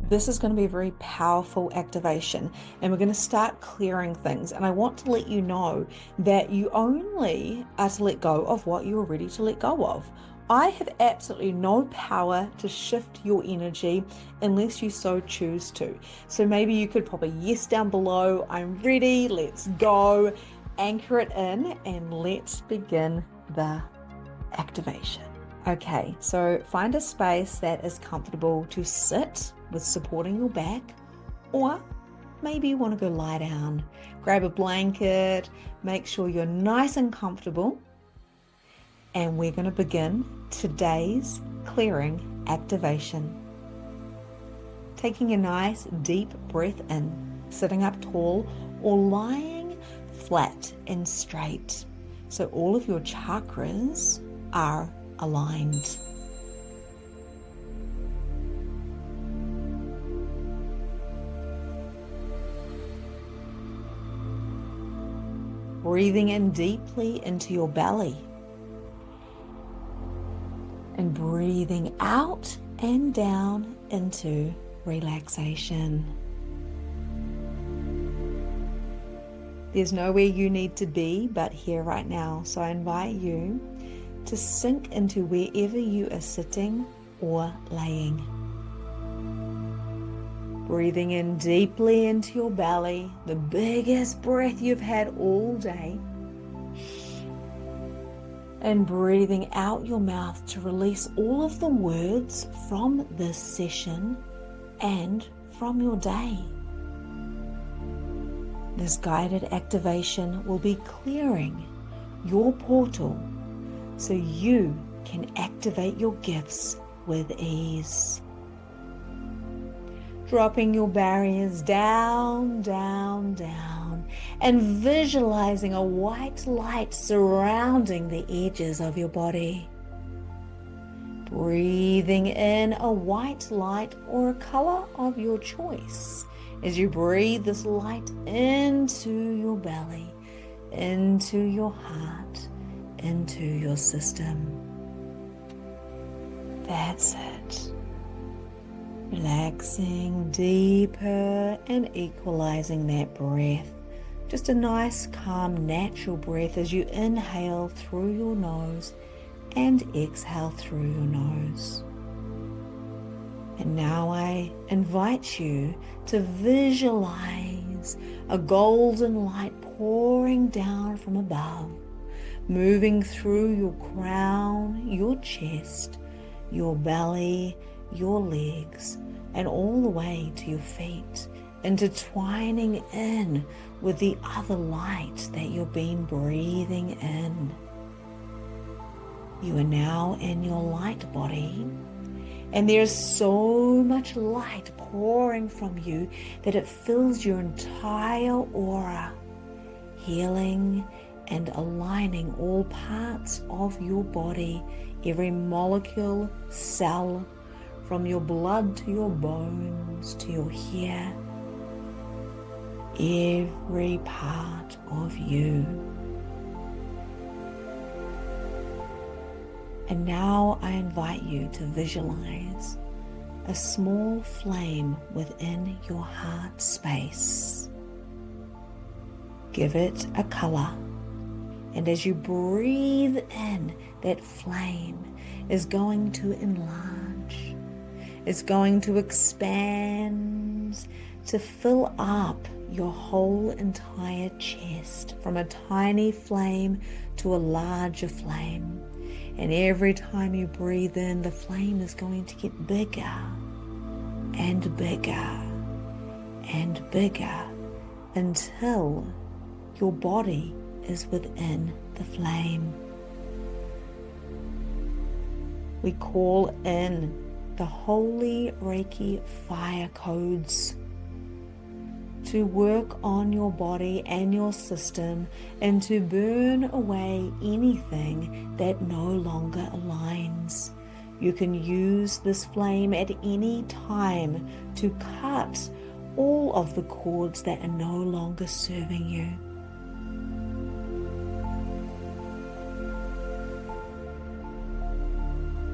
This is going to be a very powerful activation, and we're going to start clearing things. And I want to let you know that you only are to let go of what you are ready to let go of. I have absolutely no power to shift your energy unless you so choose to. So maybe you could pop a yes down below. I'm ready. Let's go. Anchor it in and let's begin the activation. Okay, so find a space that is comfortable to sit with supporting your back, or maybe you want to go lie down. Grab a blanket, make sure you're nice and comfortable, and we're going to begin today's clearing activation. Taking a nice deep breath in, sitting up tall or lying flat and straight, so all of your chakras are aligned. Breathing in deeply into your belly and breathing out and down into relaxation. There's nowhere you need to be but here right now, so I invite you to sink into wherever you are sitting or laying. Breathing in deeply into your belly, the biggest breath you've had all day. And breathing out your mouth to release all of the words from this session and from your day. This guided activation will be clearing your portal so you can activate your gifts with ease. Dropping your barriers down, down, down, and visualizing a white light surrounding the edges of your body. Breathing in a white light or a color of your choice as you breathe this light into your belly, into your heart, into your system. That's it. Relaxing deeper and equalizing that breath. Just a nice, calm, natural breath as you inhale through your nose and exhale through your nose. And now I invite you to visualize a golden light pouring down from above, moving through your crown, your chest, your belly, your legs, and all the way to your feet, intertwining in with the other light that you've been breathing in. You are now in your light body, and there's so much light pouring from you that it fills your entire aura, healing and aligning all parts of your body, every molecule, cell, from your blood to your bones to your hair, every part of you. And now I invite you to visualize a small flame within your heart space. Give it a color, and as you breathe in, that flame is going to enlarge. It's going to expand to fill up your whole entire chest, from a tiny flame to a larger flame. And every time you breathe in, the flame is going to get bigger and bigger and bigger until your body is within the flame. We call in the holy Reiki fire codes to work on your body and your system and to burn away anything that no longer aligns. You can use this flame at any time to cut all of the cords that are no longer serving you.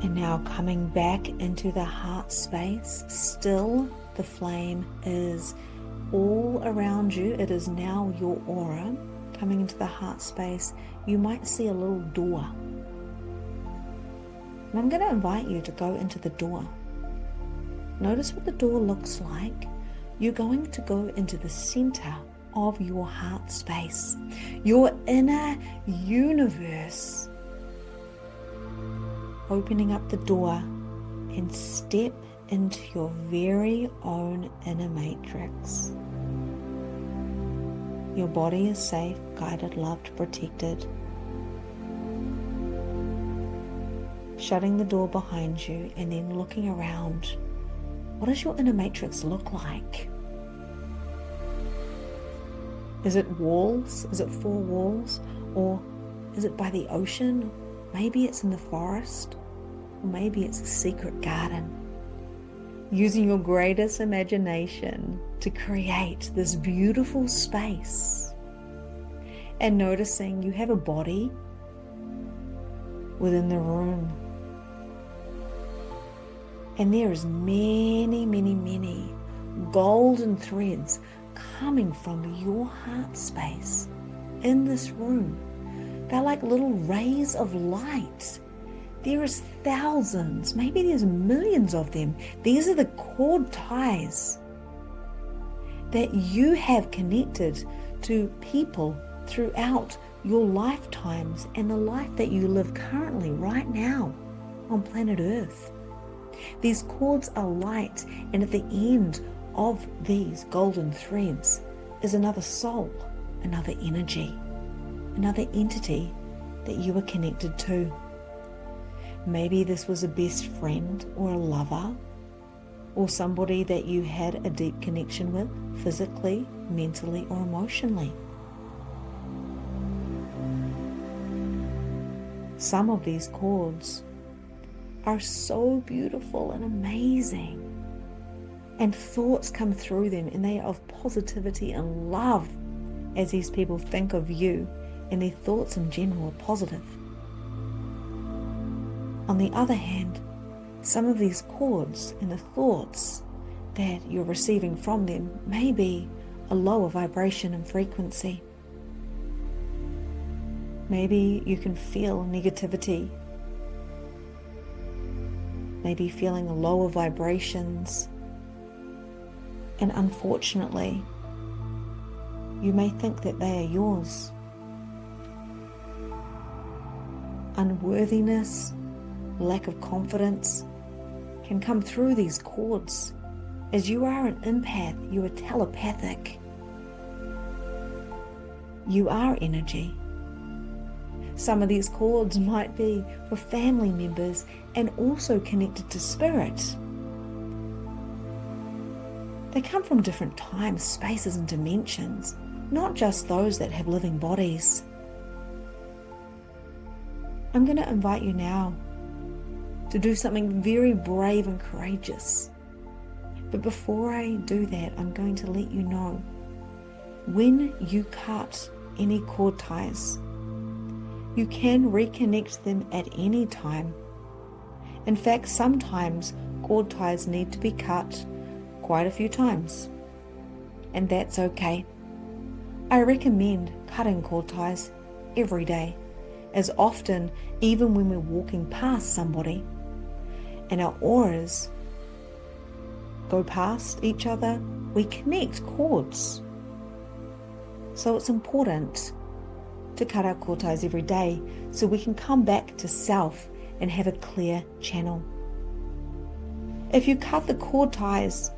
And now coming back into the heart space, still the flame is all around you. It is now your aura coming into the heart space. You might see a little door. And I'm going to invite you to go into the door. Notice what the door looks like. You're going to go into the center of your heart space, your inner universe. Opening up the door and step into your very own inner matrix. Your body is safe, guided, loved, protected. Shutting the door behind you and then looking around. What does your inner matrix look like? Is it walls? Is it 4 walls? Or is it by the ocean? Maybe it's in the forest. Or maybe it's a secret garden. Using your greatest imagination to create this beautiful space. And noticing you have a body within the room. And there is many, many, many golden threads coming from your heart space in this room. They're like little rays of light. There is thousands, maybe there's millions of them. These are the cord ties that you have connected to people throughout your lifetimes and the life that you live currently right now on planet Earth. These cords are light, and at the end of these golden threads is another soul, another energy, another entity that you are connected to. Maybe this was a best friend or a lover or somebody that you had a deep connection with physically, mentally, or emotionally. Some of these cords are so beautiful and amazing, and thoughts come through them, and they are of positivity and love as these people think of you, and their thoughts in general are positive. On the other hand, some of these cords and the thoughts that you're receiving from them may be a lower vibration and frequency. Maybe you can feel negativity, maybe feeling lower vibrations, and unfortunately, you may think that they are yours. Unworthiness, lack of confidence can come through these cords. As you are an empath, you are telepathic. You are energy. Some of these cords might be for family members and also connected to spirit. They come from different times, spaces, and dimensions, not just those that have living bodies. I'm going to invite you now to do something very brave and courageous. But before I do that, I'm going to let you know, when you cut any cord ties, you can reconnect them at any time. In fact, sometimes cord ties need to be cut quite a few times, and that's okay. I recommend cutting cord ties every day, as often, even when we're walking past somebody and our auras go past each other, we connect cords. So it's important to cut our cord ties every day so we can come back to self and have a clear channel. If you cut the cord ties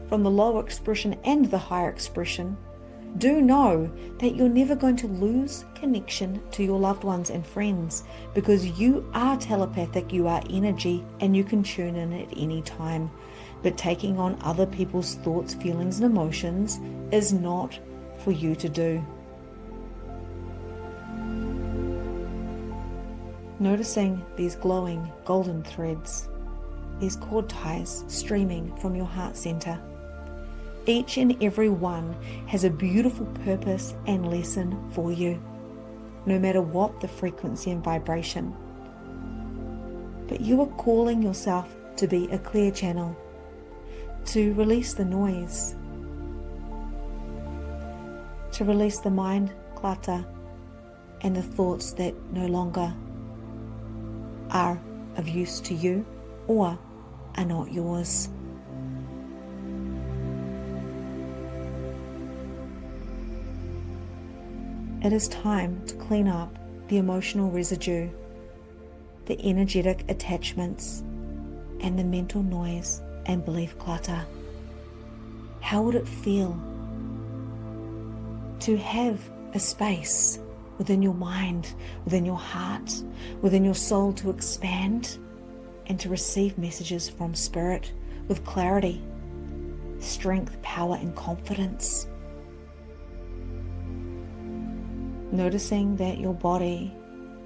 from the lower expression and the higher expression, do know that you're never going to lose connection to your loved ones and friends, because you are telepathic, you are energy, and you can tune in at any time. But taking on other people's thoughts, feelings, and emotions is not for you to do. Noticing these glowing golden threads, these cord ties streaming from your heart center. Each and every one has a beautiful purpose and lesson for you, no matter what the frequency and vibration. But you are calling yourself to be a clear channel, to release the noise, to release the mind clutter and the thoughts that no longer are of use to you or are not yours. It is time to clean up the emotional residue, the energetic attachments, and the mental noise and belief clutter. How would it feel to have a space within your mind, within your heart, within your soul to expand and to receive messages from Spirit with clarity, strength, power, and confidence? Noticing that your body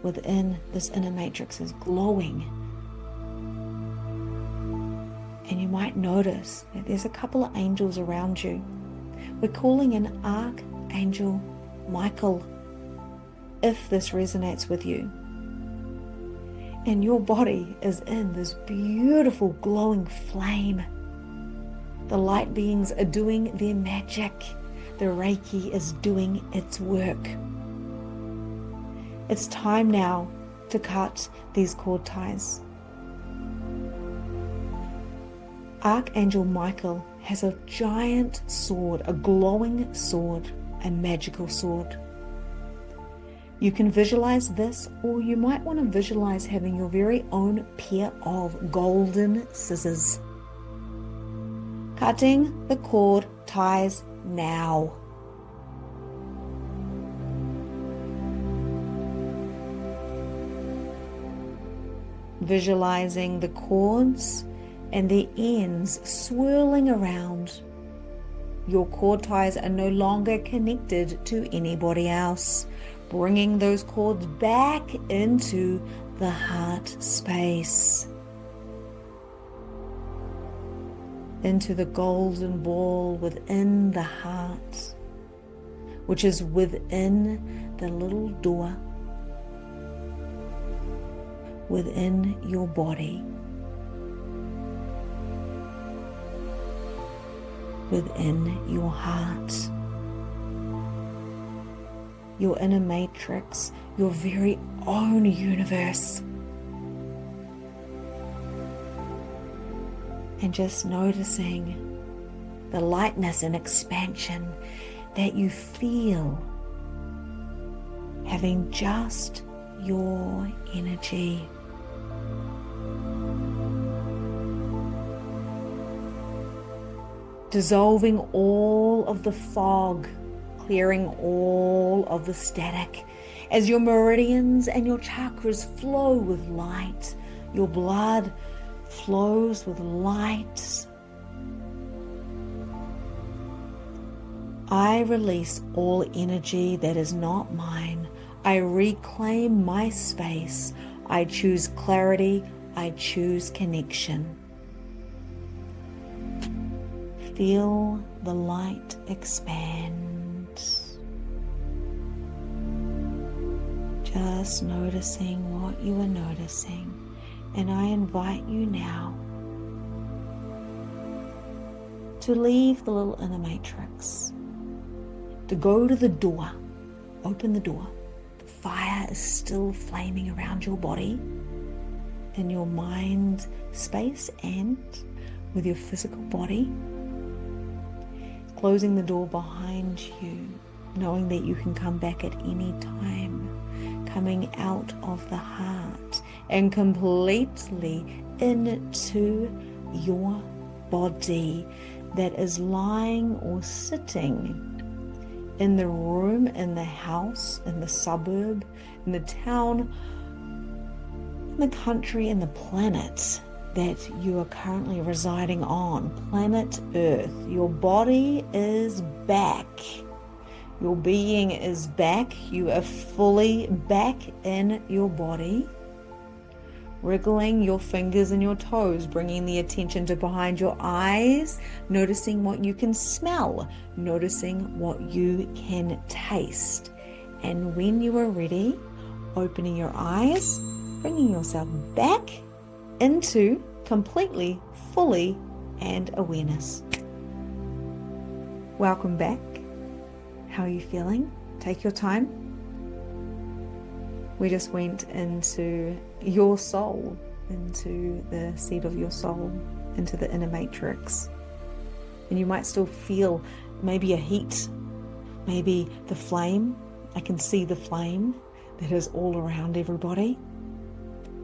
within this inner matrix is glowing. And you might notice that there's a couple of angels around you. We're calling in Archangel Michael, if this resonates with you. And your body is in this beautiful glowing flame. The light beings are doing their magic. The Reiki is doing its work. It's time now to cut these cord ties. Archangel Michael has a giant sword, a glowing sword, a magical sword. You can visualize this, or you might want to visualize having your very own pair of golden scissors. Cutting the cord ties now. Visualizing the cords and the ends swirling around. Your cord ties are no longer connected to anybody else, bringing those cords back into the heart space, into the golden ball within the heart, which is within the little door within your body, within your heart, your inner matrix, your very own universe. And just noticing the lightness and expansion that you feel having just your energy. Dissolving all of the fog, clearing all of the static as your meridians and your chakras flow with light. Your blood flows with light. I release all energy that is not mine. I reclaim my space. I choose clarity. I choose connection. Feel the light expand. Just noticing what you are noticing. And I invite you now to leave the little inner matrix, to go to the door, open the door. The fire is still flaming around your body, in your mind space and with your physical body. Closing the door behind you, knowing that you can come back at any time, coming out of the heart and completely into your body that is lying or sitting in the room, in the house, in the suburb, in the town, in the country, in the planet that you are currently residing on, planet Earth. Your body is back. Your being is back. You are fully back in your body. Wriggling your fingers and your toes, bringing the attention to behind your eyes, noticing what you can smell, noticing what you can taste. And when you are ready, opening your eyes, bringing yourself back into completely, fully and awareness. Welcome back. How are you feeling? Take your time. We just went into your soul, into the seat of your soul, into the inner matrix. And you might still feel maybe a heat, maybe the flame. I can see the flame that is all around everybody.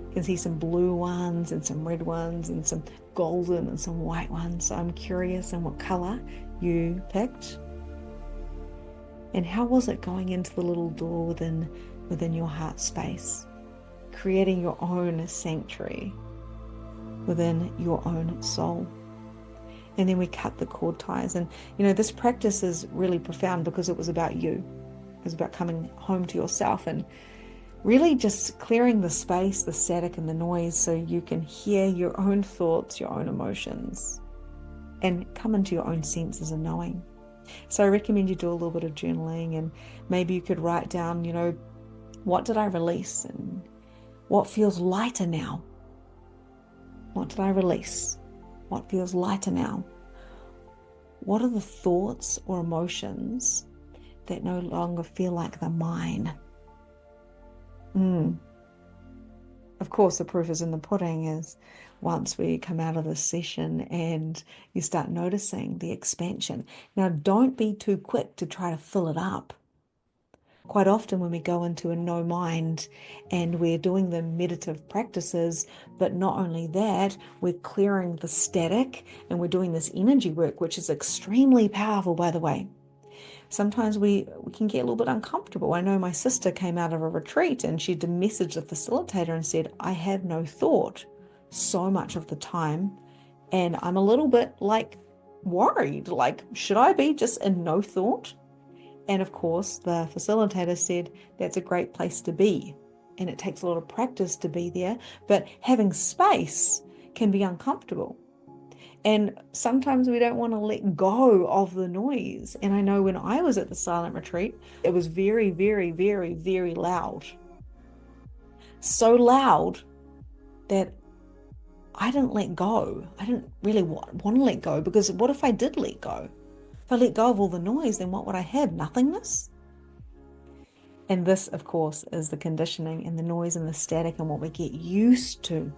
You can see some blue ones and some red ones and some golden and some white ones. So I'm curious in what color you picked. And how was it going into the little door within your heart space? Creating your own sanctuary within your own soul. And then we cut the cord ties. And this practice is really profound because it was about you. It was about coming home to yourself and really just clearing the space, the static and the noise so you can hear your own thoughts, your own emotions, and come into your own senses and knowing. So I recommend you do a little bit of journaling, and maybe you could write down, what did I release and what feels lighter now? What did I release? What feels lighter now? What are the thoughts or emotions that no longer feel like they're mine? Of course, the proof is in the pudding is once we come out of this session and you start noticing the expansion. Now, don't be too quick to try to fill it up. Quite often when we go into a no mind and we're doing the meditative practices, but not only that, we're clearing the static and we're doing this energy work, which is extremely powerful, by the way. Sometimes we can get a little bit uncomfortable. I know my sister came out of a retreat and she messaged the facilitator and said, I have no thought so much of the time. And I'm a little bit worried, should I be just in no thought? And of course, the facilitator said, that's a great place to be. And it takes a lot of practice to be there, but having space can be uncomfortable. And sometimes we don't want to let go of the noise. And I know when I was at the silent retreat, it was very, very, very, very loud. So loud that I didn't let go. I didn't really want to let go, because what if I did let go? If I let go of all the noise, then what would I have? Nothingness? And this, of course, is the conditioning and the noise and the static and what we get used to.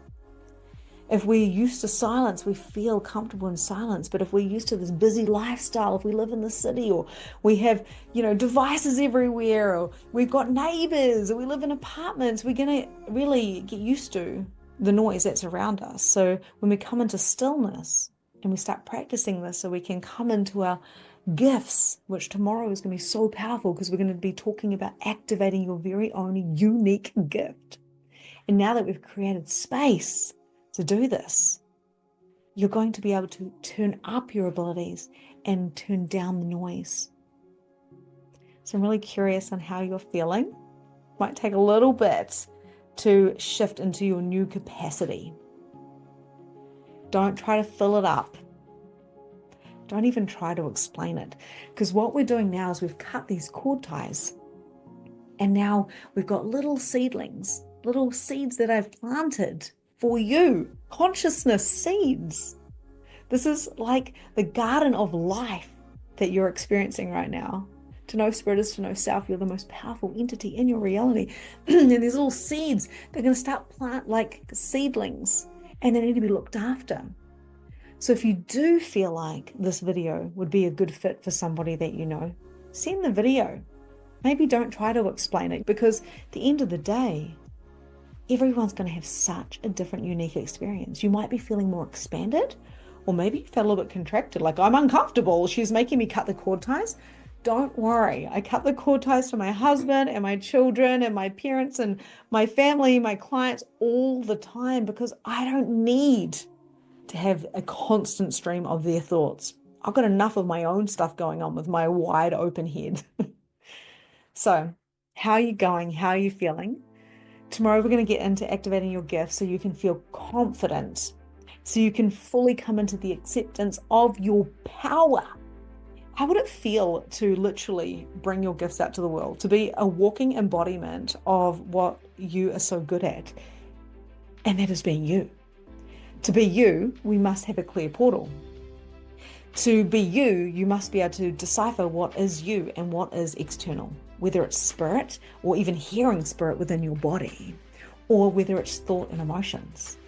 If we're used to silence, we feel comfortable in silence. But if we're used to this busy lifestyle, if we live in the city, or we have, devices everywhere, or we've got neighbors, or we live in apartments, we're going to really get used to the noise that's around us. So when we come into stillness and we start practicing this, so we can come into our gifts, which tomorrow is going to be so powerful because we're going to be talking about activating your very own unique gift. And now that we've created space to do this, you're going to be able to turn up your abilities and turn down the noise. So I'm really curious on how you're feeling. Might take a little bit to shift into your new capacity. Don't try to fill it up. Don't even try to explain it. Because what we're doing now is we've cut these cord ties. And now we've got little seedlings, little seeds that I've planted for you, consciousness seeds. This is like the garden of life that you're experiencing right now. To know spirit is to know self. You're the most powerful entity in your reality. And these little seeds, they're going to start plant like seedlings, and they need to be looked after. So if you do feel like this video would be a good fit for somebody that you know, send the video. Maybe don't try to explain it, because at the end of the day, everyone's going to have such a different, unique experience. You might be feeling more expanded, or maybe you felt a little bit contracted, like I'm uncomfortable. She's making me cut the cord ties. Don't worry. I cut the cord ties for my husband and my children and my parents and my family, my clients all the time, because I don't need to have a constant stream of their thoughts. I've got enough of my own stuff going on with my wide open head. So how are you going? How are you feeling? Tomorrow we're going to get into activating your gifts so you can feel confident, so you can fully come into the acceptance of your power. How would it feel to literally bring your gifts out to the world, to be a walking embodiment of what you are so good at? And that is being you. To be you, we must have a clear portal. To be you, you must be able to decipher what is you and what is external, whether it's spirit or even hearing spirit within your body, or whether it's thought and emotions.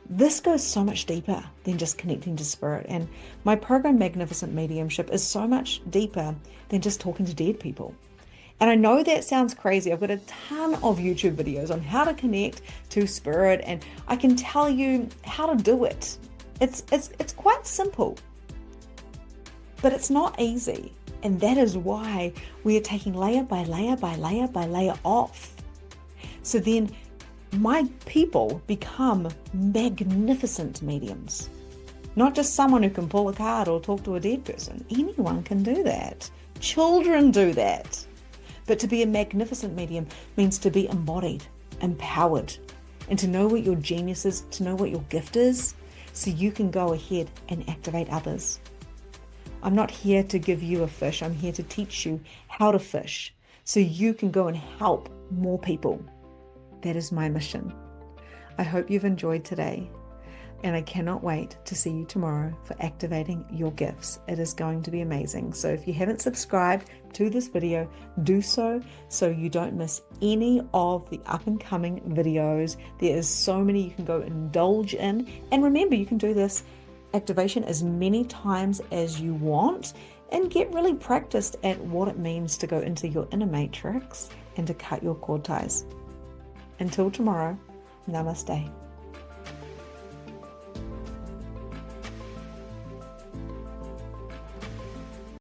This goes so much deeper than just connecting to spirit. And my program, Magnificent Mediumship, is so much deeper than just talking to dead people. And I know that sounds crazy. I've got a ton of YouTube videos on how to connect to spirit, and I can tell you how to do it. It's quite simple, but it's not easy. And that is why we are taking layer by layer by layer by layer off. So then my people become magnificent mediums. Not just someone who can pull a card or talk to a dead person. Anyone can do that. Children do that. But to be a magnificent medium means to be embodied, empowered, and to know what your genius is, to know what your gift is, so you can go ahead and activate others. I'm not here to give you a fish. I'm here to teach you how to fish so you can go and help more people. That is my mission. I hope you've enjoyed today, and I cannot wait to see you tomorrow for activating your gifts. It is going to be amazing. So if you haven't subscribed to this video, do so you don't miss any of the up and coming videos. There is so many you can go indulge in. And remember, you can do this activation as many times as you want and get really practiced at what it means to go into your inner matrix and to cut your cord ties. Until tomorrow, namaste.